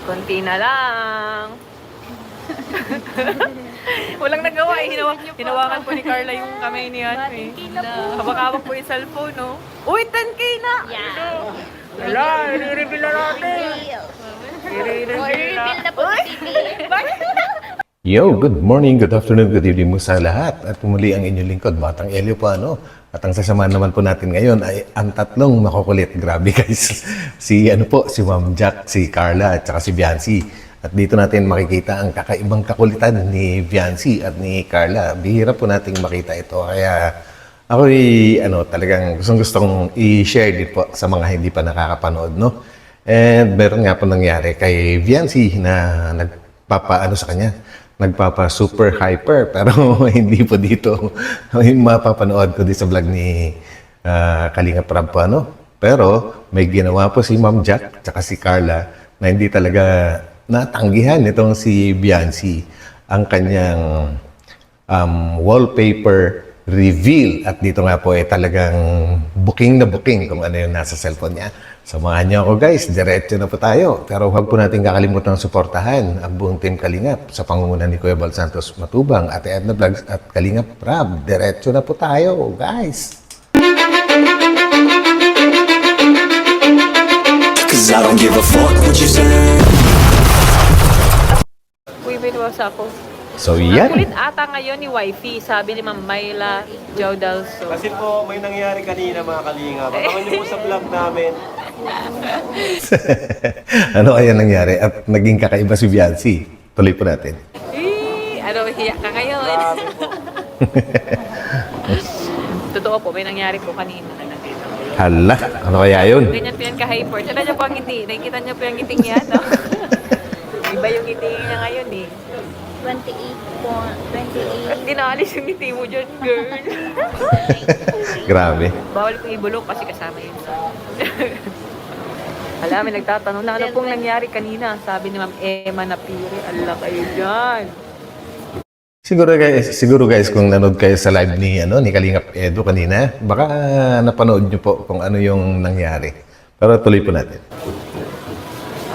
Konti na lang. Walang nagawa eh. Hinawakan po ni Carla yung kamay ni ano eh. Hawak-hawak po yung cellphone, no? Uy, 10K na! Yeah. Wala, i-reveal na natin. I-reveal na po. Yo, good morning, good afternoon, good evening mo sa lahat. At muli ang inyong lingkod, Batang Elio po ano. At ang sasamahan naman po natin ngayon ay ang tatlong makukulit. Grabe guys. Si Ma'am Jack, si Carla at saka si Biancy. At dito natin makikita ang kakaibang kakulitan ni Biancy at ni Carla. Bihira po nating makita ito. Kaya ako'y talagang gustong i-share din po sa mga hindi pa nakakapanood, no? And meron nga po nangyari kay Biancy na nagpapa sa kanya. Nagpapa super hyper pero hindi po dito yung mapapanood ko din sa vlog ni Kalinga Prab po pero may ginawa po si Ma'am Jack at si Carla na hindi talaga natanggihan itong si Biancy ang kanyang wallpaper reveal at dito nga po ay talagang booking na booking kung ano yung nasa cellphone niya. Samahan niyo ako guys, diretso na po tayo. Pero huwag po natin kakalimutan suportahan ang buong Team Kalingap sa pangunguna ni Kuya Bal Santos Matubang, Ate Edna Vlogs at Kalinga Prab. Diretso na po tayo guys. Cause I don't give a fuck what you say. Uy, may nawasa ako. So Ang yan. kulit ata ngayon ni Wifey, sabi ni Ma'am Myla Jodalso. Kasi po, may nangyari kanina mga kalinga. Abangan niyo po sa vlog namin. Ano kaya nangyari? At naging kakaiba si Biancy. Tuloy po natin. Hiyak ka ngayon. Grabe po. Totoo po, may nangyari po kanina. Hala, ano kaya yun? Ganyan po yan ka-hyper. Tignan niyo po ang ngiti. Nakikita niyo po yung ngiting yan, no? Iba yung ngiti niya ngayon, eh. 28. At dinaalis yung ngiti mo dyan, girl. Grabe. Bawal kong ibulok kasi kasama yun. Alam, may nagtatanong na ano pong nangyari kanina. Sabi ni Ma'am Emma Napiri, ala kayo dyan. Siguro guys kung nanood kayo sa live ni ni Kalingap Edo kanina, baka napanood niyo po kung ano yung nangyari. Pero tuloy po natin.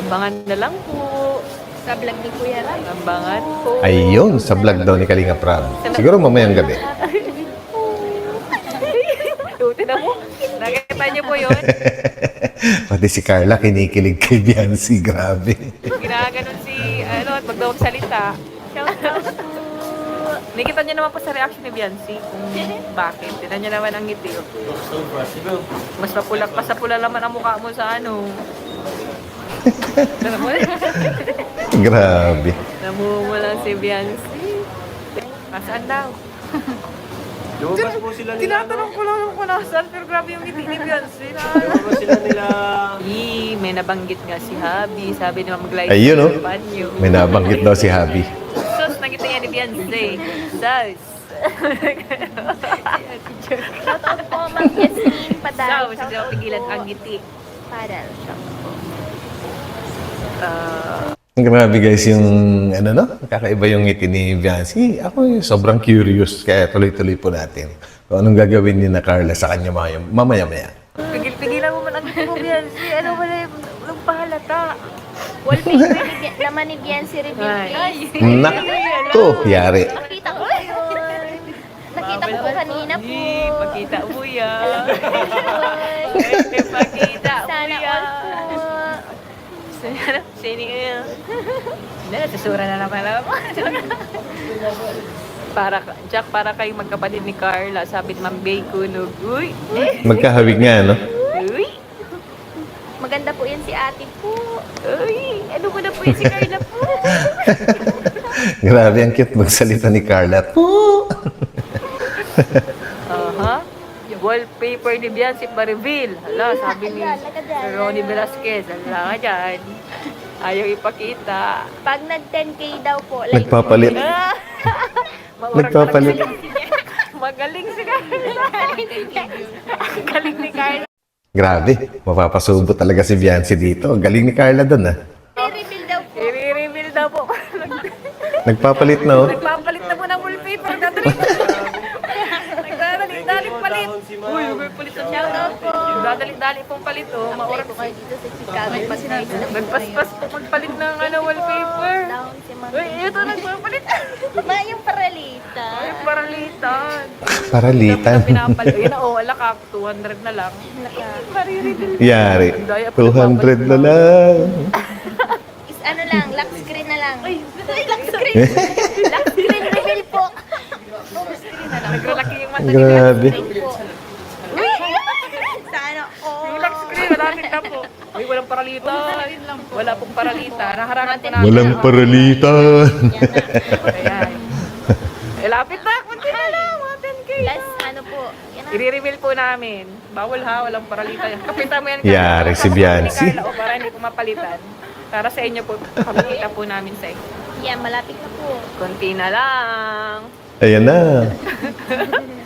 Ambangan na lang po. Sa vlog ni Kuya Ram. Ambangan po. Ayun, sa vlog daw ni Kalingap Prab. Siguro mamayang gabi. Tuti na mo. Nakita niyo po yun? Pati si Carla kinikilig kay Biancy. Grabe. Ginaganon si, at magdawag salita. Nakita niyo naman po sa reaction ni Biancy kung bakit. Tinan niyo naman ang ngiti. Mas mapulak pa sa pula naman ang mukha mo sa Grabe. Namumula si Biancy. Nasaan daw? Lumabas po sila nila. Tinatanong ko lang kung nasaan, pero grabe yung ngiti ni Biancy. Lumabas sila nila. May nabanggit nga si Habi. Sabi ni Ma'am Glide. Ayun, oh. Panyo. May nabanggit daw si Habi. Sus, nangiti niya ni Biancy. Sus. Shoutout po, Ma'am Yasmin Padal. Sus, hindi ako pigilan ang ngiti. Padal. Grabe guys yung kakaiba yung ngiti ni Biancy. Ako sobrang curious kaya tuloy-tuloy po natin. Kung anong gagawin ni na Carla sa kanya mamaya-maya. Pigil-pigilan mo man ang ngiti mo, Biancy. Ano wala yung pahalata. Wallpaper naman ni Biancy reveal. Nako, yari. Nakita ko po kanina po. Pakita mo yan. Pakita mo Sana yan. all po. Sini ka yan. Nasusura na naman ako. para kayo magkapatid ni Carla, sabi ni Ma'am Bay Kunog. Uy! Magkahawig nga, no? Uy! Maganda po yan si ate po. Uy! Ano mo na po yun si Carla po? Grabe, ang cute magsalita ni Carla. Aha. Wallpaper ni Biancy pa-reveal. Hala, sabi ni Ronnie Velasquez. Hala ka dyan. Ayaw ipakita. Pag nag-10K daw po, like Nagpapalit. Nagpapalit. Magaling si Carla. Ang galing ni Carla. Grabe, mapapasubo talaga si Biancy dito. Galing ni Carla doon, i-reveal daw po. I-reveal daw po. Nagpapalit na, oh. Nagpapalit na po ng wallpaper. Nagdadalit palit. Si Uy, may palit na Shoutout po. Dadali-dali pong palit, oh. Apply Maoras. po kayo dito sa Chicago. Pag Nagpaspas po magpalit ng wallpaper. down si Ma'am. Uy, ito nagpapalit. Ma, yung paralita. Ay, paralitan. Paralitan. Pinapalit. Yan na, oh, alakak. 200 na lang. Mariridil. Yari. 200 na lang. Is ano lang, lock screen na lang. Ay, lock screen. Lock screen reveal po. Nagralaki yung mata Grabe. Po. Sana Yung all. lock screen, malapit na po. Uy, walang paralitan. Wala pong paralita. Naharangan po namin. Walang paralitan. Ayan. Eh, lapit na. Kunti na lang. Mga 10K. Plus, ano po, yan na. I-reveal po namin. Bawal ha, walang paralita yan. Kapitan mo yan. Yari si Biancy. Carla, o para hindi po mapalitan. Para sa inyo po, pakikita po namin sa inyo. Yan, malapit na po. Kunti na lang. Ayan na.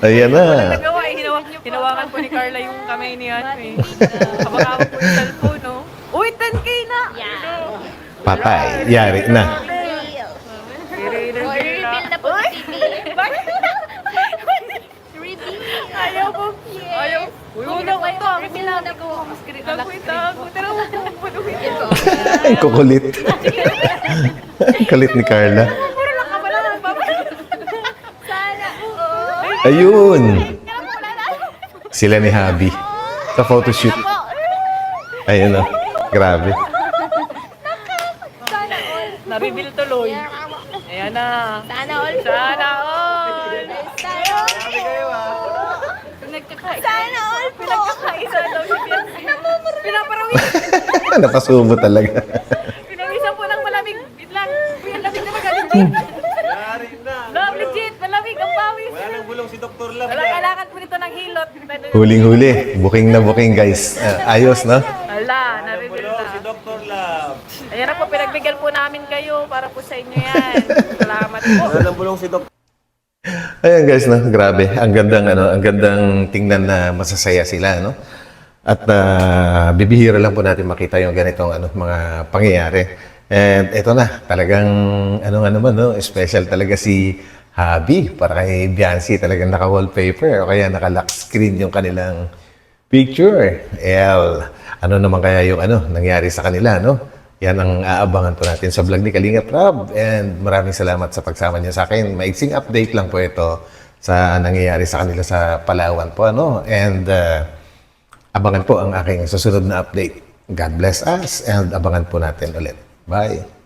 Ayan na. Nagawa eh, hinawakan po ni Carla yung kamay ni ano eh. Habang-hawak po yung cellphone, no? Uy, 10K na! Yan. Patay. Yari na. Reveal. I-reveal Or reveal na po sa TV. Reveal. Ayaw po. Ayaw. Uy, una ko to. Reveal na po. Tago. Tara mo po. Yan po. Ay, kukulit. Kulit ni Carla. Puro lang ka pala. Sana Ayun. Sila ni Habi. Sa photoshoot. Ayun o. Grabe. Na-reveal tuloy. Ayan na. Sana all. Sana all. Sana all. Sana all po. Pinagkakaisa daw si Biancy. Pinaparawin. Napasubo talaga. Pinawisan po ng malamig. Wait lang. Uy, ang lamig na magaling. Yari na. Love, legit. Malamig ang pawis. Wala nang bulong si Dr. Love. Wala, kailangan po nito ng hilot. Huling-huli. Booking na booking, guys. Ayos, no? Wala, na-reveal Bulong si na. Dr. Love. Ayan na po, pinagbigyan po namin kayo para po sa inyo yan. Salamat po. Wala nang bulong si Dr. Ayan guys, no? Grabe. Ang gandang tingnan na masasaya sila, no? At bibihira lang po natin makita yung ganitong mga pangyayari. And ito na, talagang naman, no? Special talaga si Habi para kay Biancy. Talagang naka-wallpaper o kaya naka-lock screen yung kanilang picture. Ano naman kaya yung nangyari sa kanila, no? Yan ang aabangan po natin sa vlog ni Kalingap Rob. And maraming salamat sa pagsama niyo sa akin. Maiksing update lang po ito sa nangyayari sa kanila sa Palawan po. And abangan po ang aking susunod na update. God bless us and abangan po natin ulit. Bye!